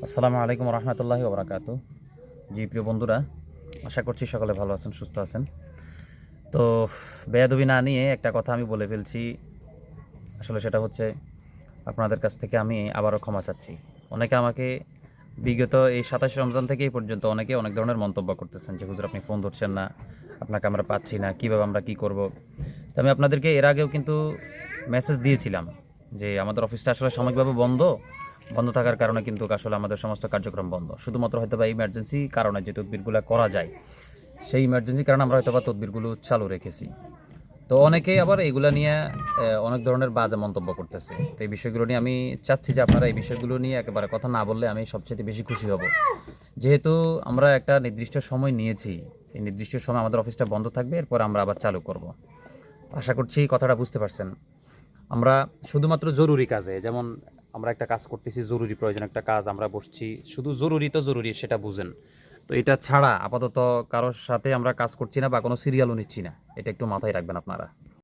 আসসালামু আলাইকুম রহমতুল্লাহি ওবরাকাতু। জি প্রিয় বন্ধুরা, আশা করছি সকলে ভালো আছেন, সুস্থ আছেন। তো বেয়াদবি না নিয়ে একটা কথা আমি বলে ফেলছি। আসলে সেটা হচ্ছে, আপনাদের কাছ থেকে আমি আবারও ক্ষমা চাচ্ছি। অনেকে আমাকে বিগত এই 27 রমজান থেকে এই পর্যন্ত অনেকে অনেক ধরনের মন্তব্য করতেছেন যে হুজুর আপনি ফোন ধরছেন না, আপনাকে আমরা পাচ্ছি না, কীভাবে আমরা কি করব। তো আমি আপনাদেরকে এর আগেও কিন্তু মেসেজ দিয়েছিলাম যে আমাদের অফিসটা আসলে সাময়িকভাবে বন্ধ বন্ধ থাকার কারণে কিন্তু আসলে আমাদের সমস্ত কার্যক্রম বন্ধ, শুধুমাত্র হয়তো বা ইমার্জেন্সি কারণে যে তদবিরগুলো করা যায় সেই ইমার্জেন্সি কারণে আমরা হয়তো বা তদবিরগুলো চালু রেখেছি। তো অনেকেই আবার এগুলা নিয়ে অনেক ধরনের বাজে মন্তব্য করতেছে। তো এই বিষয়গুলো নিয়ে আমি চাচ্ছি যে আপনারা এই বিষয়গুলো নিয়ে একেবারে কথা না বললে আমি সবচেয়ে বেশি খুশি হব। যেহেতু আমরা একটা নির্দিষ্ট সময় নিয়েছি, এই নির্দিষ্ট সময় আমাদের অফিসটা বন্ধ থাকবে, এরপর আমরা আবার চালু করব। আশা করছি কথাটা বুঝতে পারছেন। আমরা শুধুমাত্র জরুরি কাজে, যেমন আমরা একটা কাজ করতেছি, জরুরি প্রয়োজন একটা কাজ, আমরা বসছি, শুধু জরুরি তো জরুরি সেটা বুঝেন। তো এটা ছাড়া আপাতত কারোর সাথে আমরা কাজ করছি না বা কোনো সিরিয়ালও নিচ্ছি না, এটা একটু মাথায় রাখবেন আপনারা।